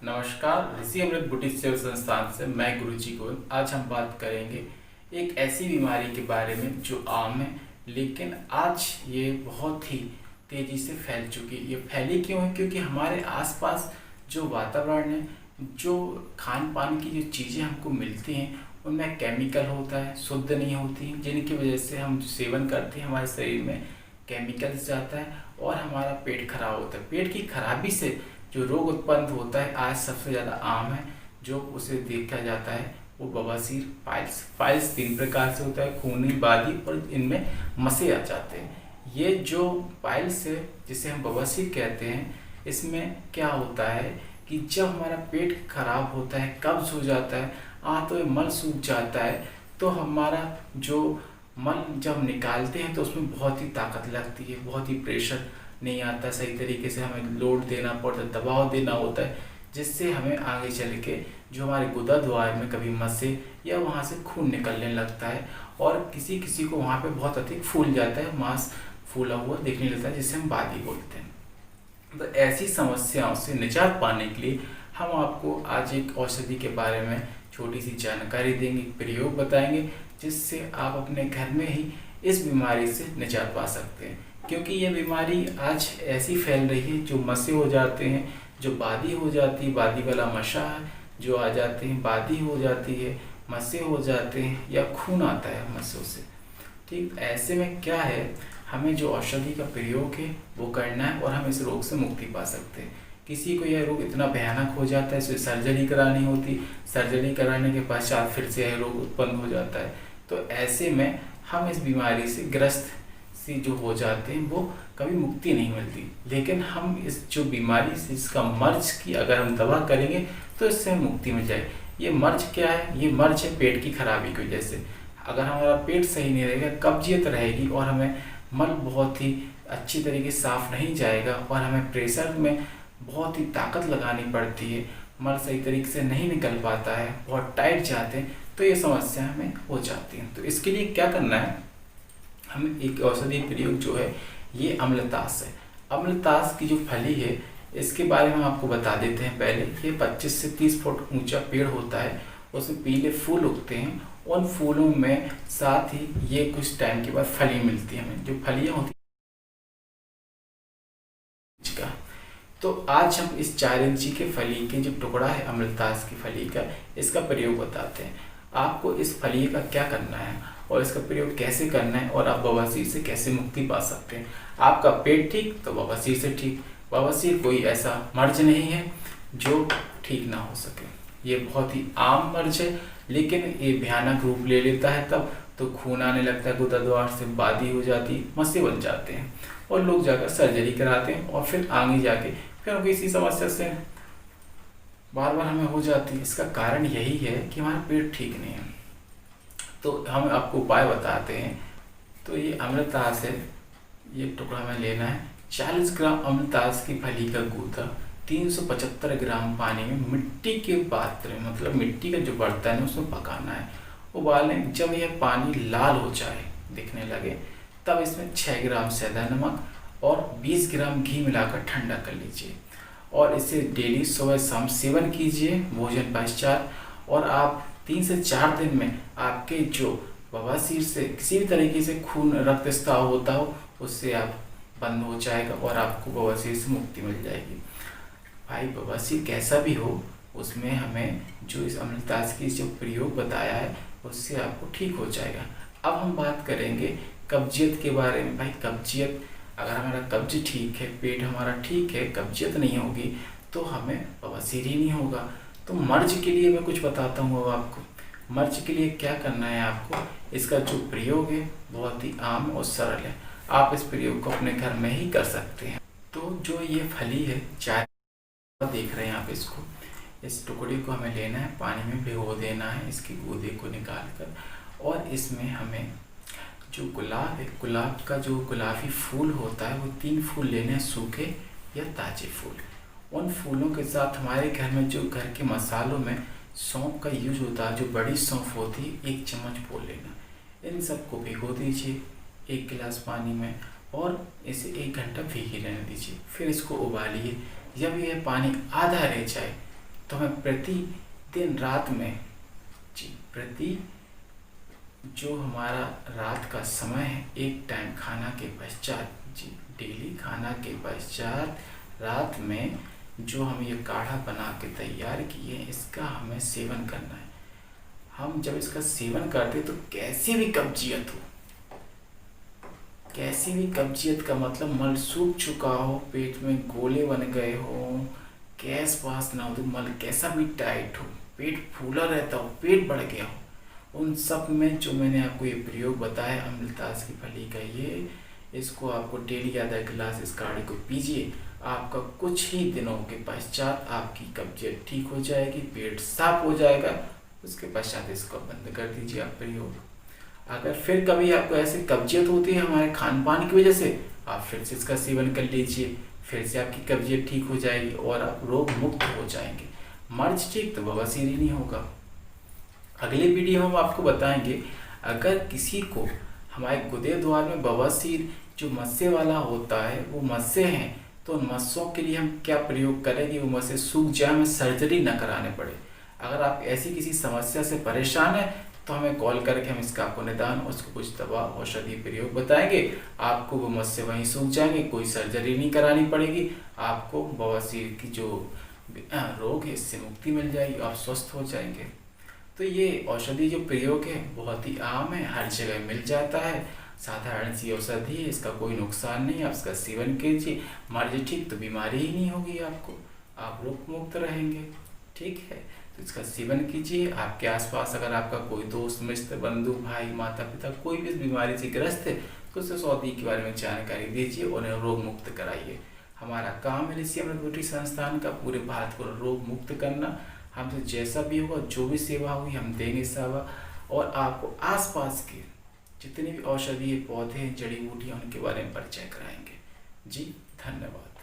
नमस्कार, ऋषि अमृत बुटीक सेवा संस्थान से मैं गुरुजी गोयल। आज हम बात करेंगे एक ऐसी बीमारी के बारे में जो आम है, लेकिन आज ये बहुत ही तेज़ी से फैल चुकी है। ये फैली क्यों है? क्योंकि हमारे आसपास जो वातावरण है, जो खान पान की जो चीज़ें हमको मिलती हैं, उनमें केमिकल होता है, शुद्ध नहीं होती, जिनकी वजह से हम जो सेवन करते हैं हमारे शरीर में केमिकल्स जाता है और हमारा पेट खराब होता है। पेट की खराबी से जो रोग उत्पन्न होता है आज सबसे ज़्यादा आम है, जो उसे देखा जाता है वो बवासीर, पाइल्स 3 प्रकार से होता है, खूनी, बादी और इनमें मसे आ जाते हैं। ये जो पाइल्स है जिसे हम बवासीर कहते हैं, इसमें क्या होता है कि जब हमारा पेट खराब होता है, कब्ज हो जाता है, तो मल सूख जाता है, तो हमारा जो मल जब निकालते हैं तो उसमें बहुत ही ताकत लगती है, बहुत ही प्रेशर नहीं आता, सही तरीके से हमें लोड देना पड़ता है, दबाव देना होता है, जिससे हमें आगे चल के जो हमारे गुदा द्वार में कभी मसे या वहाँ से खून निकलने लगता है और किसी किसी को वहाँ पे बहुत अधिक फूल जाता है, मांस फूला हुआ दिखने लगता है, जिसे हम बादी बोलते हैं। तो ऐसी समस्याओं से निजात पाने के लिए हम आपको आज एक औषधि के बारे में छोटी सी जानकारी देंगे, प्रयोग बताएंगे, जिससे आप अपने घर में ही इस बीमारी से निजात पा सकते हैं। क्योंकि ये बीमारी आज ऐसी फैल रही है, जो मसे हो जाते हैं, जो बादी हो जाती है, बादी वाला मशा जो आ जाते हैं, बादी हो जाती है, मसे हो जाते हैं या खून आता है मसों से। ठीक, ऐसे में क्या है, हमें जो औषधि का प्रयोग है वो करना है और हम इस रोग से मुक्ति पा सकते हैं। किसी को यह रोग इतना भयानक हो जाता है, इसे सर्जरी करानी होती, सर्जरी कराने के पश्चात फिर से यह रोग उत्पन्न हो जाता है। तो ऐसे में हम इस बीमारी से ग्रस्त से जो हो जाते हैं वो कभी मुक्ति नहीं मिलती। लेकिन हम इस जो बीमारी से, इसका मर्ज की अगर हम दवा करेंगे तो इससे हमें मुक्ति मिल जाए। ये मर्ज क्या है? ये मर्ज है पेट की खराबी की वजह से। अगर हमारा पेट सही नहीं रहेगा, कब्जियत रहेगी और हमें मल बहुत ही अच्छी तरीके से साफ नहीं जाएगा और हमें प्रेशर में बहुत ही ताकत लगानी पड़ती है, मल सही तरीके से नहीं निकल पाता है, बहुत टाइट जाते हैं, तो ये समस्या हमें हो जाती है। तो इसके लिए क्या करना है, हम एक औषधि प्रयोग जो है ये अम्लतास है। अम्लतास की जो फली है इसके बारे में हम आपको बता देते हैं। पहले ये 25 से 30 फुट ऊंचा पेड़ होता है, उसमें पीले फूल उगते हैं, उन फूलों में साथ ही ये कुछ टाइम के बाद फली मिलती है हमें, जो फलियां होती है। तो आज हम इस 4 इंची के फली के जो टुकड़ा है अम्लतास की फली का, इसका प्रयोग बताते हैं। आपको इस फली का क्या करना है और इसका प्रयोग कैसे करना है और आप बवासीर से कैसे मुक्ति पा सकते हैं। आपका पेट ठीक तो बवासीर से ठीक। बवासीर कोई ऐसा मर्ज नहीं है जो ठीक ना हो सके। ये बहुत ही आम मर्ज है, लेकिन ये भयानक रूप ले लेता है तब तो खून आने लगता है, गुदा द्वार से बादी हो जाती, मसे बन जाते हैं और लोग जाकर सर्जरी कराते हैं और फिर आगे जाके फिर उनको इसी समस्या से बार बार हमें हो जाती है। इसका कारण यही है कि हमारा पेट ठीक नहीं है। तो हम आपको उपाय बताते हैं। तो ये अम्लतास है, ये टुकड़ा हमें लेना है। 40 ग्राम अम्लतास की फली का गूदा 375 ग्राम पानी में मिट्टी के पात्र में, मतलब मिट्टी का जो बर्तन है उसमें पकाना है, उबालें। जब यह पानी लाल हो जाए, दिखने लगे, तब इसमें 6 ग्राम सेंधा नमक और 20 ग्राम घी मिलाकर ठंडा कर लीजिए और इसे डेली सुबह शाम सेवन कीजिए भोजन पश्चात। और आप 3 से 4 दिन में आपके जो बवासीर से किसी भी तरीके से खून रक्त स्राव होता हो उससे आप बंद हो जाएगा और आपको बवासीर से मुक्ति मिल जाएगी। भाई, बवासीर कैसा भी हो, उसमें हमें जो इस अम्लतास की जो प्रयोग बताया है उससे आपको ठीक हो जाएगा। अब हम बात करेंगे कब्जियत के बारे में। भाई, कब्जियत, अगर हमारा कब्ज ठीक है, पेट हमारा ठीक है, कब्जियत नहीं होगी तो हमें बवासीर ही नहीं होगा। तो मर्ज के लिए मैं कुछ बताता हूँ अब आपको। मर्ज के लिए क्या करना है आपको, इसका जो प्रयोग है बहुत ही आम और सरल है, आप इस प्रयोग को अपने घर में ही कर सकते हैं। तो जो ये फली है, 4 देख रहे हैं आप, इसको, इस टुकड़े को हमें लेना है, पानी में भिगो देना है इसके गूदे को निकाल कर, और इसमें हमें जो गुलाब है, गुलाब का जो गुलाबी फूल होता है वो 3 फूल लेने हैं, सूखे या ताजे फूल। उन फूलों के साथ हमारे घर में जो घर के मसालों में सौंफ का यूज होता है, जो बड़ी सौंफ होती है, 1 चम्मच बोल लेना। इन सबको भिगो दीजिए 1 गिलास पानी में और इसे 1 घंटा भीगी रहने दीजिए। फिर इसको उबालिए। जब यह पानी आधा रह जाए तो हमें प्रतिदिन रात में प्रति जो हमारा रात का समय है, एक टाइम खाना के पश्चात डेली खाना के पश्चात रात में जो हम ये काढ़ा बना के तैयार किए हैं, इसका हमें सेवन करना है। हम जब इसका सेवन करते तो कैसी भी कब्जियत हो, कैसी भी कब्जियत का मतलब मल सूख चुका हो, पेट में गोले बन गए हो, गैस पास ना हो, तो मल कैसा भी टाइट हो, पेट फूला रहता हो, पेट बढ़ गया हो, उन सब में जो मैंने आपको ये प्रयोग बताया अम्लतास की फली का, ये इसको आपको डेली आधा गिलास इस काढ़े को पीजिए। आपका कुछ ही दिनों के पश्चात आपकी कब्जियत ठीक हो जाएगी, पेट साफ हो जाएगा। उसके पश्चात इसको बंद कर दीजिए आप प्रयोग। अगर फिर कभी आपको ऐसी कब्जियत होती है हमारे खान पान की वजह से, आप फिर से इसका सेवन कर लीजिए, फिर से आपकी कब्जियत ठीक हो जाएगी और आप रोग मुक्त हो जाएंगे। मर्ज ठीक तो बवासीर ही नहीं होगा। अगले वीडियो में हम आपको बताएंगे, अगर किसी को हमारे गुदे द्वार में बवासीर जो मस्से वाला होता है, वो मस्से हैं, तो उन मस्सों के लिए हम क्या प्रयोग करें कि वो मस्से सूख जाए, हमें सर्जरी न कराने पड़े। अगर आप ऐसी किसी समस्या से परेशान हैं तो हमें कॉल करके हम इसका आपको निदान, उसको कुछ दवा औषधि प्रयोग बताएंगे। आपको वो मस्से वहीं सूख जाएंगे, कोई सर्जरी नहीं करानी पड़ेगी, आपको बवासीर की जो रोग है इससे मुक्ति मिल जाएगी, आप स्वस्थ हो जाएंगे। तो ये औषधि जो प्रयोग है बहुत ही आम है, हर जगह मिल जाता है, साधारण सी औषधि है, इसका कोई नुकसान नहीं है। आप इसका सेवन कीजिए, मर्ज ठीक तो बीमारी ही नहीं होगी आपको, आप रोग मुक्त रहेंगे। ठीक है, तो इसका सेवन कीजिए। आपके आसपास अगर आपका कोई दोस्त मित्र बंधु भाई माता पिता कोई भी इस बीमारी से ग्रस्त है तो उसे औषधि के बारे में जानकारी दीजिए, उन्हें रोग मुक्त कराइए। हमारा काम है ऋषि अमृत ब्यूटी संस्थान का पूरे भारत को रोग मुक्त करना। हमसे जैसा भी होगा, जो भी सेवा होगी हम देंगे सेवा, और आपको आसपास के जितने भी औषधीय पौधे जड़ी बूटियाँ उनके बारे में परिचय कराएंगे। जी धन्यवाद।